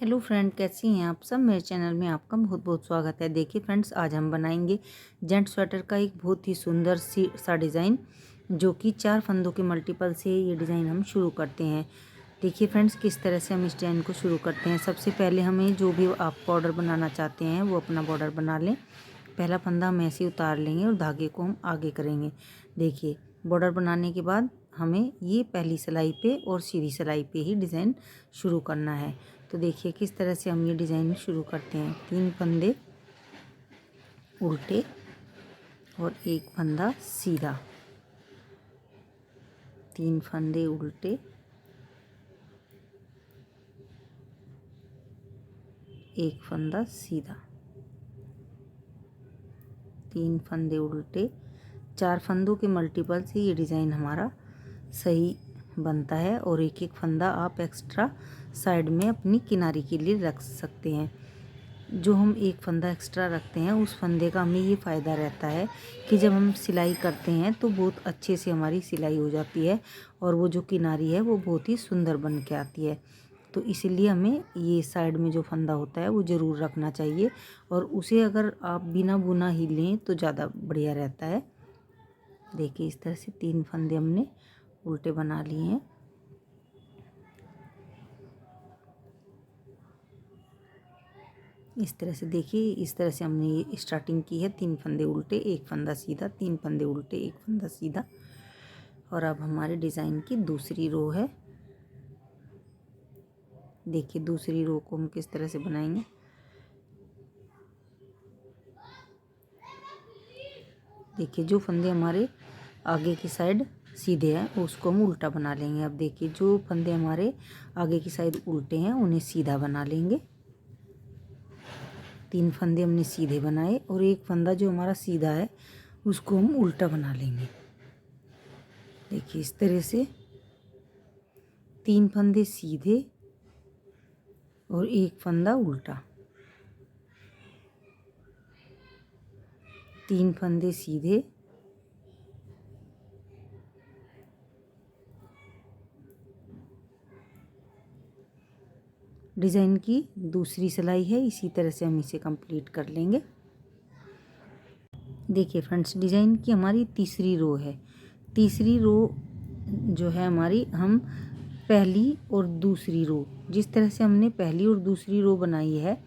Hello friend, कैसी हैं आप सब। मेरे चैनल में आपका बहुत बहुत स्वागत है। देखिए फ्रेंड्स, आज हम बनाएंगे जेंट स्वेटर का एक बहुत ही सुंदर सा डिज़ाइन, जो कि 4 फंदों के मल्टीपल से ये डिज़ाइन हम शुरू करते हैं। देखिए फ्रेंड्स, किस तरह से हम इस डिज़ाइन को शुरू करते हैं। सबसे पहले हमें जो भी आप बॉर्डर बनाना चाहते हैं वो अपना बॉर्डर बना लें। पहला फंदा हम ऐसे उतार लेंगे और धागे को हम आगे करेंगे। देखिए, बॉर्डर बनाने के बाद हमें ये पहली सिलाई पे और सीधी सिलाई पे ही डिज़ाइन शुरू करना है। तो देखिए किस तरह से हम ये डिज़ाइन शुरू करते हैं। 3 फंदे उल्टे और एक फंदा सीधा, 3 फंदे उल्टे, एक फंदा सीधा, 3 फंदे उल्टे। 4 फंदों के मल्टीपल से ये डिज़ाइन हमारा सही बनता है। और एक एक फंदा आप एक्स्ट्रा साइड में अपनी किनारी के लिए रख सकते हैं। जो हम एक फंदा एक्स्ट्रा रखते हैं उस फंदे का हमें ये फ़ायदा रहता है कि जब हम सिलाई करते हैं तो बहुत अच्छे से हमारी सिलाई हो जाती है और वो जो किनारी है वो बहुत ही सुंदर बन के आती है। तो इसीलिए हमें ये साइड में जो फंदा होता है वो ज़रूर रखना चाहिए, और उसे अगर आप बिना बुना ही लें तो ज़्यादा बढ़िया रहता है। देखिए इस तरह से 3 फंदे हमने उल्टे बना लिए हैं। इस तरह से देखिए, इस तरह से हमने ये स्टार्टिंग की है। 3 फंदे उल्टे, एक फंदा सीधा, 3 फंदे उल्टे, एक फंदा सीधा। और अब हमारे डिज़ाइन की दूसरी रो है। देखिए दूसरी रो को हम किस तरह से बनाएंगे। देखिए जो फंदे हमारे आगे की साइड सीधे हैं उसको हम उल्टा बना लेंगे। अब देखिए जो फंदे हमारे आगे की साइड उल्टे हैं उन्हें सीधा बना लेंगे। 3 फंदे हमने सीधे बनाए और एक फंदा जो हमारा सीधा है उसको हम उल्टा बना लेंगे। देखिए इस तरह से 3 फंदे सीधे और एक फंदा उल्टा, 3 फंदे सीधे, डिज़ाइन की दूसरी सिलाई है। इसी तरह से हम इसे कंप्लीट कर लेंगे। देखिए फ्रेंड्स, डिज़ाइन की हमारी तीसरी रो है। तीसरी रो जो है हमारी, हम पहली और दूसरी रो, जिस तरह से हमने पहली और दूसरी रो बनाई है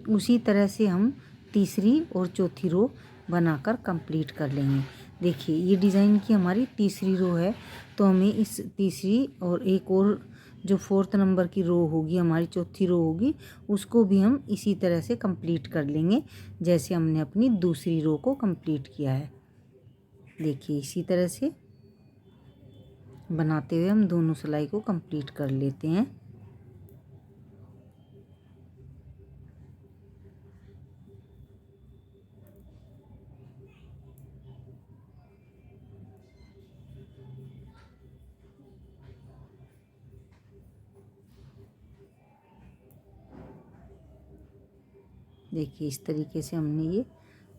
उसी तरह से हम तीसरी और चौथी रो बनाकर कंप्लीट कर लेंगे। देखिए ये डिज़ाइन की हमारी तीसरी रो है, तो हमें इस तीसरी और एक और जो 4th नंबर की रो होगी, हमारी चौथी रो होगी, उसको भी हम इसी तरह से कंप्लीट कर लेंगे जैसे हमने अपनी दूसरी रो को कंप्लीट किया है। देखिए इसी तरह से बनाते हुए हम दोनों सिलाई को कंप्लीट कर लेते हैं। देखिए इस तरीके से हमने ये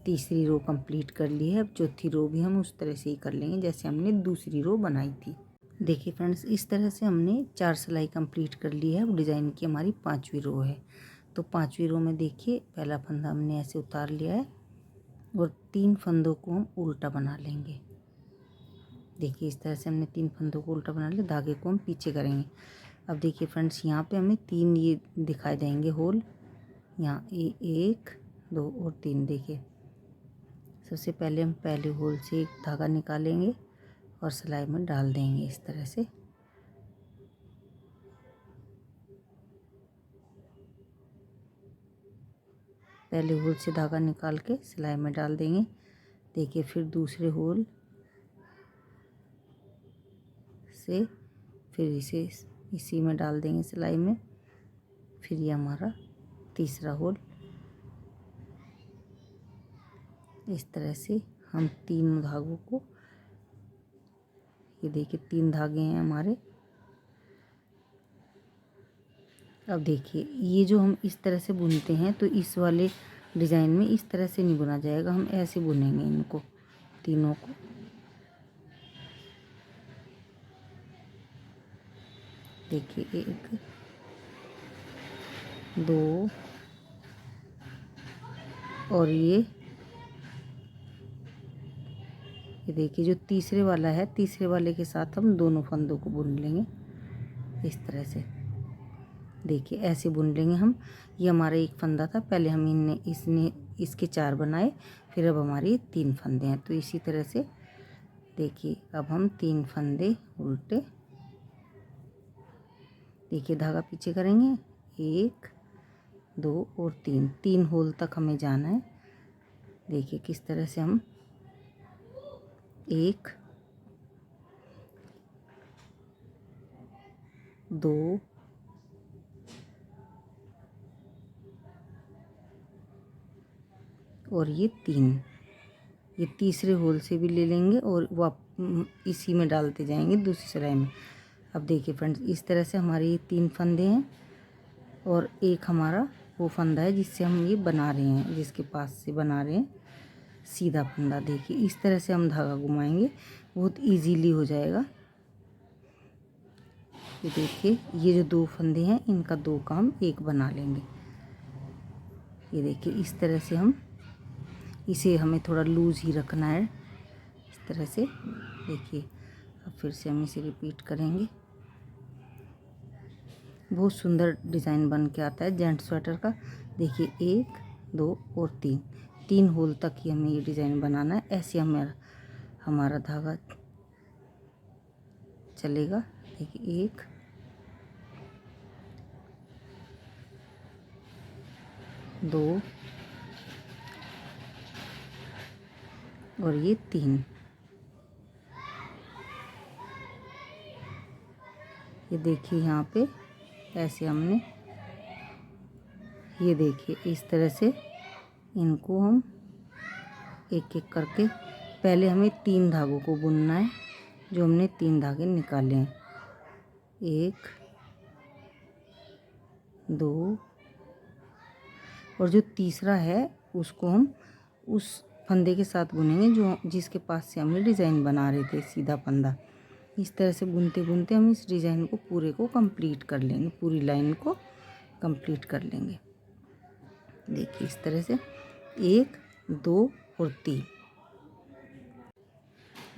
तीसरी रो कंप्लीट कर ली है। अब चौथी रो भी हम उस तरह से ही कर लेंगे जैसे हमने दूसरी रो बनाई थी। देखिए फ्रेंड्स, इस तरह से हमने 4 सिलाई कंप्लीट कर ली है। अब डिज़ाइन की हमारी 5वीं रो है। तो 5वीं रो में देखिए पहला फंदा हमने ऐसे उतार लिया है और 3 फंदों को हम उल्टा बना लेंगे। देखिए इस तरह से हमने 3 फंदों को उल्टा बना लिया। धागे को हम पीछे करेंगे। अब देखिए फ्रेंड्स, यहाँ पे हमें 3 ये दिखाई देंगे होल, यहाँ 1 2 और 3। देखिए सबसे पहले हम पहले होल से एक धागा निकालेंगे और सिलाई में डाल देंगे इस तरह से। पहले होल से धागा निकाल के सिलाई में डाल देंगे। देखिए फिर दूसरे होल से फिर इसे इसी में डाल देंगे सिलाई में। फिर ये हमारा तीसरा होल। इस तरह से हम 3 धागों को, ये देखिए 3 धागे हैं हमारे। अब देखिए ये जो हम इस तरह से बुनते हैं तो इस वाले डिज़ाइन में इस तरह से नहीं बुना जाएगा, हम ऐसे बुनेंगे इनको तीनों को। देखिए 1 2 और ये देखिए जो तीसरे वाला है, तीसरे वाले के साथ हम दोनों फंदों को बुन लेंगे इस तरह से। देखिए ऐसे बुन लेंगे हम। ये हमारा एक फंदा था, पहले हम इसके 4 बनाए, फिर अब हमारे 3 फंदे हैं। तो इसी तरह से देखिए अब हम 3 फंदे उल्टे, देखिए धागा पीछे करेंगे, 1 2 और 3 होल तक हमें जाना है। देखिए किस तरह से हम 1 2 और ये 3, ये तीसरे होल से भी ले लेंगे और इसी में डालते जाएंगे दूसरी सिलाई में। अब देखिए फ्रेंड्स इस तरह से हमारे ये 3 फंदे हैं और एक हमारा वो फंदा है जिससे हम ये बना रहे हैं, जिसके पास से बना रहे हैं सीधा फंदा। देखिए इस तरह से हम धागा घुमाएंगे, बहुत इजीली हो जाएगा। ये देखिए ये जो 2 फंदे हैं इनका 2 का हम 1 बना लेंगे। ये देखिए इस तरह से हम इसे, हमें थोड़ा लूज़ ही रखना है इस तरह से। देखिए अब फिर से हम इसे रिपीट करेंगे। बहुत सुंदर डिज़ाइन बन के आता है जेंट्स स्वेटर का। देखिए 1 2 और 3 होल तक ही हमें ये डिज़ाइन बनाना है। ऐसे हमारा धागा चलेगा। देखिए 1 2 और ये 3। ये देखिए यहाँ पे ऐसे हमने, ये देखिए इस तरह से इनको हम एक एक करके, पहले हमें 3 धागों को बुनना है, जो हमने 3 धागे निकाले हैं। 1 2 और जो तीसरा है उसको हम उस फंदे के साथ बुनेंगे जो जिसके पास से हमने डिज़ाइन बना रहे थे, सीधा फंदा। इस तरह से बुनते बुनते हम इस डिज़ाइन को पूरे को कंप्लीट कर लेंगे, पूरी लाइन को कंप्लीट कर लेंगे। देखिए इस तरह से 1 2 और 3।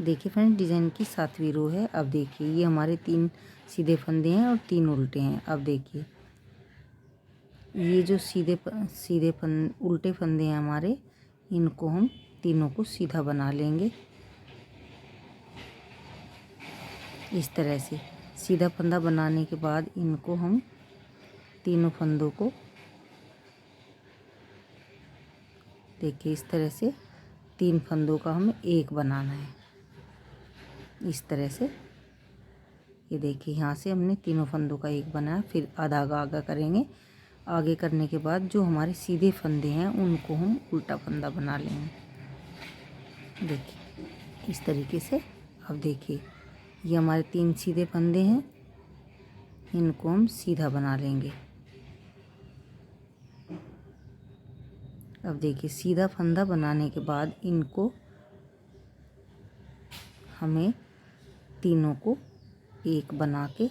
देखिए फ्रेंड्स डिज़ाइन की 7वीं रो है। अब देखिए ये हमारे 3 सीधे फंदे हैं और 3 उल्टे हैं। अब देखिए ये जो उल्टे फंदे हैं हमारे, इनको हम तीनों को सीधा बना लेंगे इस तरह से। सीधा फंदा बनाने के बाद इनको हम तीनों फंदों को, देखिए इस तरह से 3 फंदों का हमें 1 बनाना है इस तरह से। ये देखिए यहाँ से हमने तीनों फंदों का 1 बनाया, फिर धागा आगे करेंगे। आगे करने के बाद जो हमारे सीधे फंदे हैं उनको हम उल्टा फंदा बना लेंगे। देखिए इस तरीके से। अब देखिए ये हमारे 3 सीधे फंदे हैं, इनको हम सीधा बना लेंगे। अब देखिए सीधा फंदा बनाने के बाद इनको हमें तीनों को 1 बना के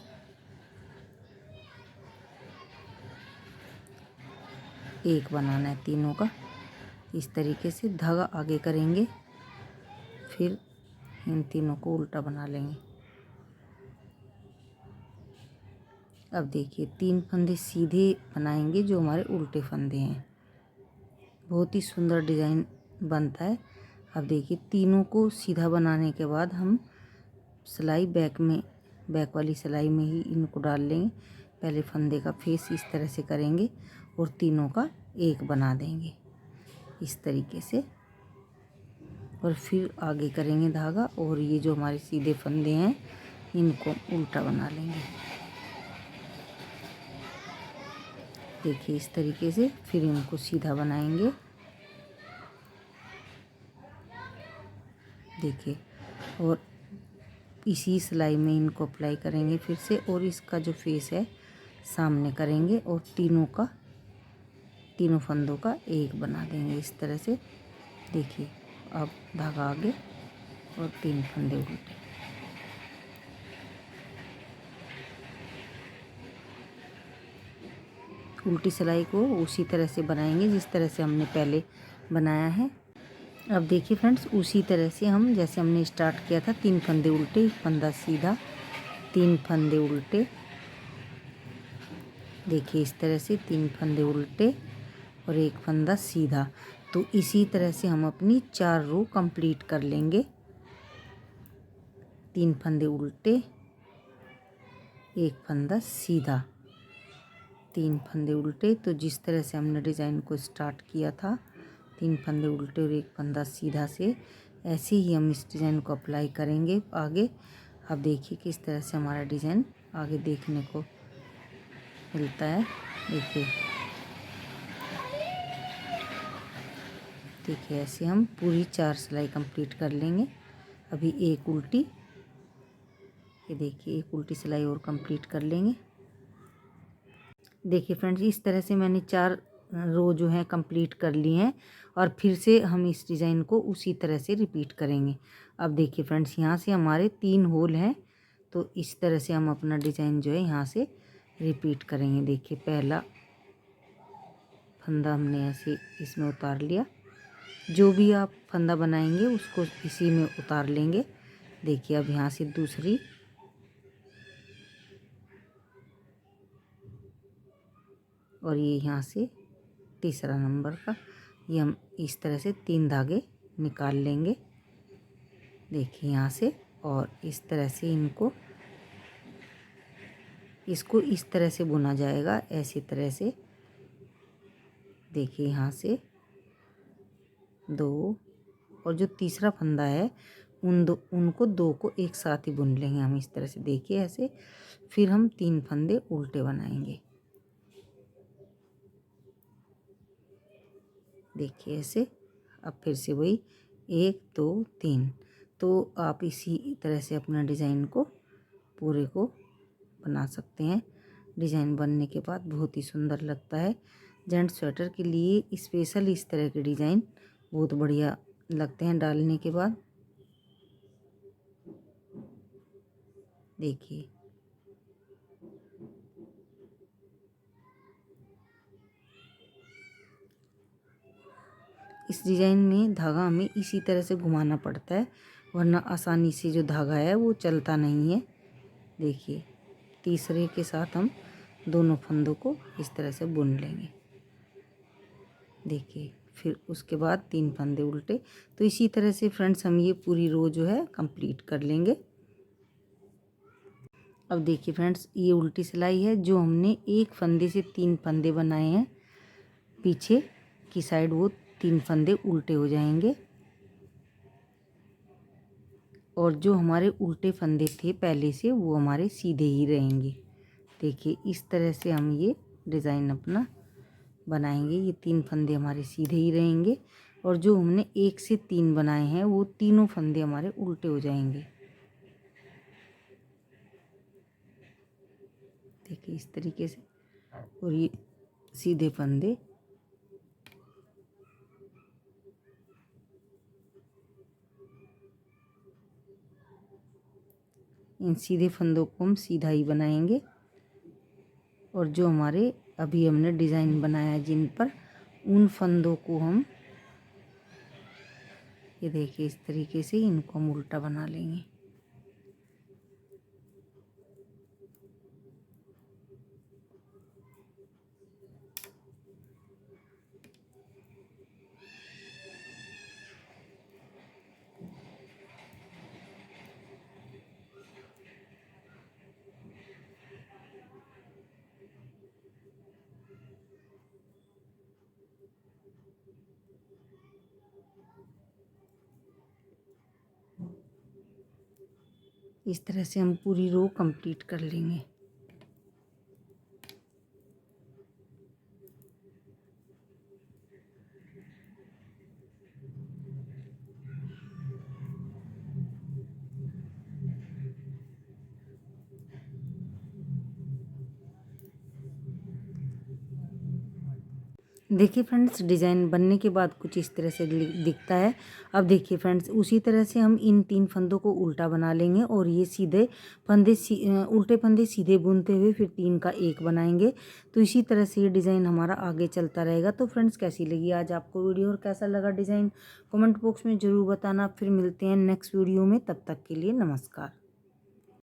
एक बनाना है तीनों का। इस तरीके से धागा आगे करेंगे, फिर इन तीनों को उल्टा बना लेंगे। अब देखिए 3 फंदे सीधे बनाएंगे जो हमारे उल्टे फंदे हैं। बहुत ही सुंदर डिज़ाइन बनता है। अब देखिए तीनों को सीधा बनाने के बाद हम सिलाई बैक वाली सिलाई में ही इनको डाल लेंगे। पहले फंदे का फेस इस तरह से करेंगे और तीनों का 1 बना देंगे इस तरीके से, और फिर आगे करेंगे धागा और ये जो हमारे सीधे फंदे हैं इनको उल्टा बना लेंगे। देखिए इस तरीके से फिर इनको सीधा बनाएंगे। देखिए और इसी सिलाई में इनको अप्लाई करेंगे फिर से, और इसका जो फेस है सामने करेंगे और तीनों फंदों का 1 बना देंगे इस तरह से। देखिए अब धागा आगे और 3 फंदे उल्टे। उल्टी सिलाई को उसी तरह से बनाएंगे जिस तरह से हमने पहले बनाया है। अब देखिए फ्रेंड्स, उसी तरह से हम जैसे हमने स्टार्ट किया था 3 फंदे उल्टे, 1 फंदा सीधा, 3 फंदे उल्टे। देखिए इस तरह से 3 फंदे उल्टे और 1 फंदा सीधा। तो इसी तरह से हम अपनी 4 रो कंप्लीट कर लेंगे। 3 फंदे उल्टे, 1 फंदा सीधा, 3 फंदे उल्टे। तो जिस तरह से हमने डिज़ाइन को स्टार्ट किया था 3 फंदे उल्टे और 1 फंदा सीधा से, ऐसे ही हम इस डिज़ाइन को अप्लाई करेंगे आगे। अब देखिए किस तरह से हमारा डिज़ाइन आगे देखने को मिलता है। देखिए ऐसे हम पूरी 4 सिलाई कंप्लीट कर लेंगे। अभी एक उल्टी, ये देखिए एक उल्टी सिलाई और कंप्लीट कर लेंगे। देखिए फ्रेंड्स, इस तरह से मैंने 4 रो जो है कंप्लीट कर ली हैं और फिर से हम इस डिज़ाइन को उसी तरह से रिपीट करेंगे। अब देखिए फ्रेंड्स, यहाँ से हमारे 3 होल हैं, तो इस तरह से हम अपना डिज़ाइन जो है यहाँ से रिपीट करेंगे। देखिए पहला फंदा हमने ऐसे इसमें उतार लिया। जो भी आप फंदा बनाएंगे उसको इसी में उतार लेंगे। देखिए अब यहाँ से दूसरी, और ये यहाँ से तीसरा नंबर का, ये हम इस तरह से 3 धागे निकाल लेंगे। देखिए यहाँ से, और इस तरह से इसको इस तरह से बुना जाएगा, ऐसी तरह से। देखिए यहाँ से 2, और जो तीसरा फंदा है उनको 2 को एक साथ ही बुन लेंगे हम इस तरह से। देखिए ऐसे, फिर हम 3 फंदे उल्टे बनाएंगे। देखिए ऐसे, अब फिर से वही 1 2 3। तो आप इसी तरह से अपना डिज़ाइन को पूरे को बना सकते हैं। डिज़ाइन बनने के बाद बहुत ही सुंदर लगता है। जेंट्स स्वेटर के लिए स्पेशल इस तरह के डिज़ाइन बहुत बढ़िया लगते हैं डालने के बाद। देखिए इस डिज़ाइन में धागा हमें इसी तरह से घुमाना पड़ता है, वरना आसानी से जो धागा है वो चलता नहीं है। देखिए तीसरे के साथ हम दोनों फंदों को इस तरह से बुन लेंगे। देखिए फिर उसके बाद 3 फंदे उल्टे। तो इसी तरह से फ्रेंड्स हम ये पूरी रो जो है कंप्लीट कर लेंगे। अब देखिए फ्रेंड्स, ये उल्टी सिलाई है। जो हमने एक फंदे से 3 फंदे बनाए हैं पीछे की साइड, वो 3 फंदे उल्टे हो जाएंगे, और जो हमारे उल्टे फंदे थे पहले से वो हमारे सीधे ही रहेंगे। देखिए इस तरह से हम ये डिज़ाइन अपना बनाएंगे। ये 3 फंदे हमारे सीधे ही रहेंगे, और जो हमने 1 से 3 बनाए हैं वो तीनों फंदे हमारे उल्टे हो जाएंगे। देखिए इस तरीके से, और ये सीधे फंदे, इन सीधे फंदों को हम सीधा ही बनाएंगे। और जो हमारे अभी हमने डिज़ाइन बनाया जिन पर, उन फंदों को हम, ये देखिए इस तरीके से इनको हम उल्टा बना लेंगे। इस तरह से हम पूरी रो कंप्लीट कर लेंगे। देखिए फ्रेंड्स, डिज़ाइन बनने के बाद कुछ इस तरह से दिखता है। अब देखिए फ्रेंड्स, उसी तरह से हम इन 3 फंदों को उल्टा बना लेंगे और ये सीधे फंदे उल्टे फंदे सीधे बुनते हुए फिर 3 का 1 बनाएंगे। तो इसी तरह से ये डिज़ाइन हमारा आगे चलता रहेगा। तो फ्रेंड्स, कैसी लगी आज आपको वीडियो और कैसा लगा डिज़ाइन, कमेंट बॉक्स में ज़रूर बताना। फिर मिलते हैं नेक्स्ट वीडियो में, तब तक के लिए नमस्कार।